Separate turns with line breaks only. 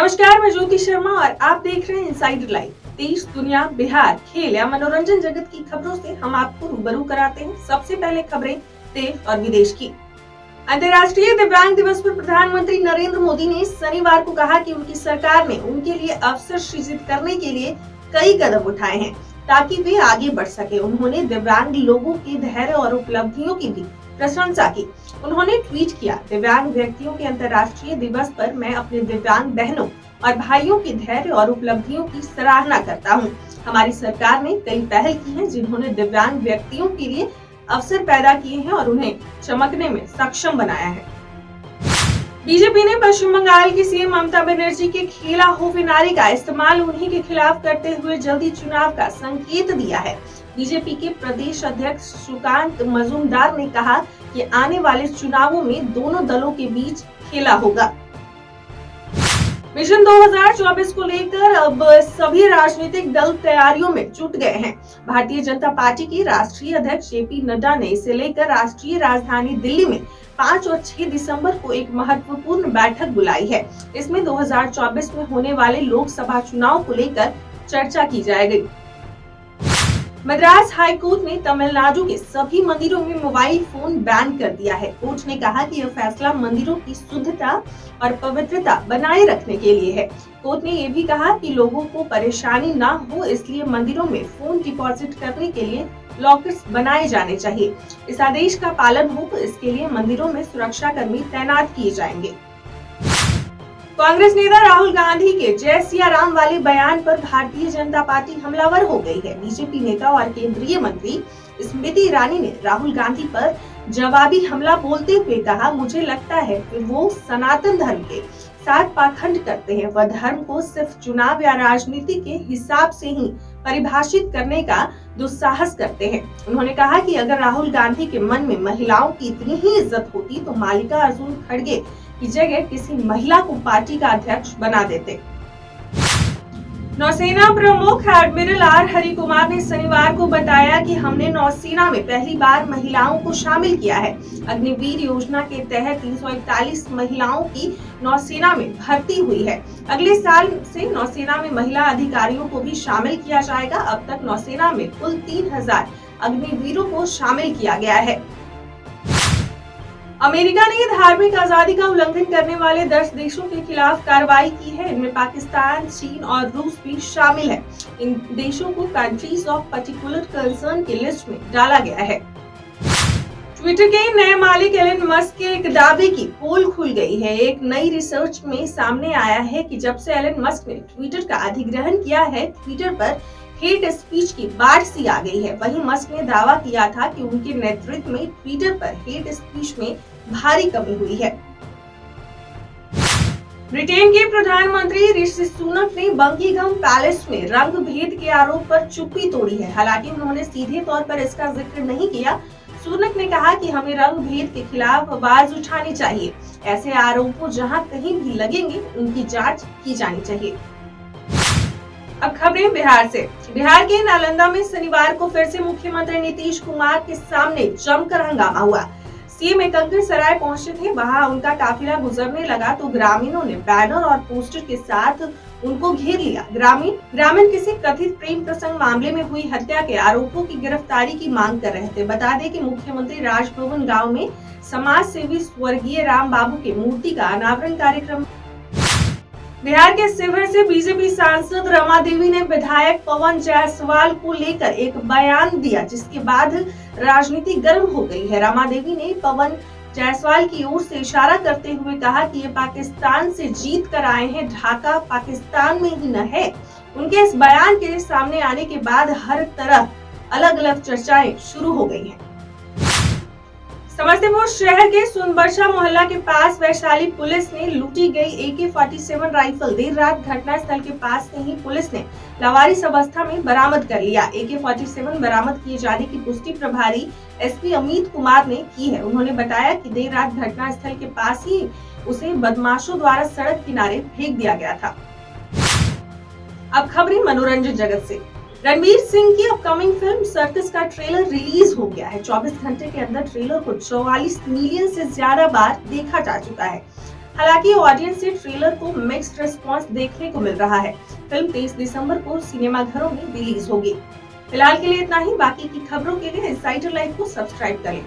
नमस्कार, मैं ज्योति शर्मा और आप देख रहे हैं इनसाइडर लाइव। देश, दुनिया, बिहार, खेल या मनोरंजन जगत की खबरों से हम आपको रूबरू कराते हैं। सबसे पहले खबरें देश और विदेश की। अंतर्राष्ट्रीय दिव्यांग दिवस पर प्रधानमंत्री नरेंद्र मोदी ने शनिवार को कहा कि उनकी सरकार ने उनके लिए अवसर सृजित करने के लिए कई कदम उठाए हैं ताकि वे आगे बढ़ सके। उन्होंने दिव्यांग लोगों के धैर्य और उपलब्धियों की भी प्रशंसा की। उन्होंने ट्वीट किया, दिव्यांग व्यक्तियों के अंतर्राष्ट्रीय दिवस पर मैं अपने दिव्यांग बहनों और भाइयों के धैर्य और उपलब्धियों की सराहना करता हूं। हमारी सरकार ने कई पहल की हैं जिन्होंने दिव्यांग व्यक्तियों के लिए अवसर पैदा किए हैं और उन्हें चमकने में सक्षम बनाया है। बीजेपी ने पश्चिम बंगाल की सीएम ममता बनर्जी के खेला हो वे नारे का इस्तेमाल उन्हीं के खिलाफ करते हुए जल्दी चुनाव का संकेत दिया है। बीजेपी के प्रदेश अध्यक्ष सुकांत मजूमदार ने कहा कि आने वाले चुनावों में दोनों दलों के बीच खेला होगा। मिशन 2024 को लेकर अब सभी राजनीतिक दल तैयारियों में जुट गए हैं। भारतीय जनता पार्टी के राष्ट्रीय अध्यक्ष जेपी नड्डा ने इसे लेकर राष्ट्रीय राजधानी दिल्ली में 5 और 6 दिसंबर को एक महत्वपूर्ण बैठक बुलाई है। इसमें 2024 में होने वाले लोकसभा चुनाव को लेकर चर्चा की जाएगी। मद्रास हाई कोर्ट ने तमिलनाडु के सभी मंदिरों में मोबाइल फोन बैन कर दिया है। कोर्ट ने कहा कि यह फैसला मंदिरों की शुद्धता और पवित्रता बनाए रखने के लिए है। कोर्ट ने यह भी कहा कि लोगों को परेशानी ना हो, इसलिए मंदिरों में फोन डिपॉजिट करने के लिए लॉकर्स बनाए जाने चाहिए। इस आदेश का पालन हो तो इसके लिए मंदिरों में सुरक्षा कर्मी तैनात किए जाएंगे। कांग्रेस नेता राहुल गांधी के जय सिया राम वाले बयान पर भारतीय जनता पार्टी हमलावर हो गई है। बीजेपी नेता और केंद्रीय मंत्री स्मृति ईरानी ने राहुल गांधी पर जवाबी हमला बोलते हुए कहा, मुझे लगता है कि वो सनातन धर्म के साथ पाखंड करते हैं। वह धर्म को सिर्फ चुनाव या राजनीति के हिसाब से ही परिभाषित करने का दुस्साहस करते हैं। उन्होंने कहा कि अगर राहुल गांधी के मन में महिलाओं की इतनी ही इज्जत होती तो मल्लिकार्जुन खड़गे की जगह किसी महिला को पार्टी का अध्यक्ष बना देते। नौसेना प्रमुख एडमिरल आर हरि कुमार ने शनिवार को बताया कि हमने नौसेना में पहली बार महिलाओं को शामिल किया है। अग्निवीर योजना के तहत 341 महिलाओं की नौसेना में भर्ती हुई है। अगले साल से नौसेना में महिला अधिकारियों को भी शामिल किया जाएगा। अब तक नौसेना में कुल 3000 अग्निवीरों को शामिल किया गया है। अमेरिका ने धार्मिक आजादी का उल्लंघन करने वाले 10 देशों के खिलाफ कार्रवाई की है। इनमें पाकिस्तान, चीन और रूस भी शामिल है। इन देशों को कंट्रीज ऑफ पर्टिकुलर कंसर्न की लिस्ट में डाला गया है। ट्विटर के नए मालिक एलन मस्क के एक दावे की पोल खुल गई है। एक नई रिसर्च में सामने आया है कि जब से एलन मस्क ने ट्विटर का अधिग्रहण किया है, ट्विटर पर हेट स्पीच की बाढ़ सी आ गई है। वहीं मस्क ने दावा किया था कि उनके नेतृत्व में ट्विटर पर हेट स्पीच में भारी कमी हुई है। ब्रिटेन के प्रधानमंत्री ऋषि सुनक ने बकिंघम पैलेस में रंग भेद के आरोप पर चुप्पी तोड़ी है। हालांकि उन्होंने सीधे तौर पर इसका जिक्र नहीं किया। सुनक ने कहा कि हमें रंग भेद के खिलाफ आवाज उठानी चाहिए। ऐसे आरोपों जहां कहीं भी लगेंगे उनकी जांच की जानी चाहिए। अब खबरें बिहार से। बिहार के नालंदा में शनिवार को फिर से मुख्यमंत्री नीतीश कुमार के सामने जमकर हंगामा हुआ। सीएम एकंगर सराय पहुंचे थे। वहां उनका काफिला गुजरने लगा तो ग्रामीणों ने बैनर और पोस्टर के साथ उनको घेर लिया। ग्रामीण किसी कथित प्रेम प्रसंग मामले में हुई हत्या के आरोपों की गिरफ्तारी की मांग कर रहे थे। बता दें कि मुख्यमंत्री राजभवन गाँव में समाज सेवी स्वर्गीय राम बाबू की मूर्ति का अनावरण कार्यक्रम। बिहार के शिवहर से बीजेपी सांसद रमा देवी ने विधायक पवन जायसवाल को लेकर एक बयान दिया, जिसके बाद राजनीति गर्म हो गई है। रमा देवी ने पवन जायसवाल की ओर से इशारा करते हुए कहा कि ये पाकिस्तान से जीत कर आए हैं, ढाका पाकिस्तान में ही न है। उनके इस बयान के सामने आने के बाद हर तरफ अलग अलग चर्चाएं शुरू हो गई हैं। समस्तीपुर शहर के सोनबरसा मोहल्ला के पास वैशाली पुलिस ने लूटी गई AK-47 राइफल देर रात घटनास्थल के पास से ही पुलिस ने लावारिस अवस्था में बरामद कर लिया। AK-47 बरामद किए जाने की पुष्टि प्रभारी SP अमित कुमार ने की है। उन्होंने बताया कि देर रात घटनास्थल के पास ही उसे बदमाशों द्वारा सड़क किनारे फेंक दिया गया था। अब खबरें मनोरंजन जगत से। रणवीर सिंह की अपकमिंग फिल्म सर्कस का ट्रेलर रिलीज हो गया है। 24 घंटे के अंदर ट्रेलर को 44 मिलियन से ज्यादा बार देखा जा चुका है। हालांकि ऑडियंस से ट्रेलर को मिक्स्ड रिस्पांस देखने को मिल रहा है। फिल्म 23 दिसंबर को सिनेमाघरों में रिलीज होगी। फिलहाल के लिए इतना ही। बाकी की खबरों के लिए इनसाइडर लाइव को सब्सक्राइब करें।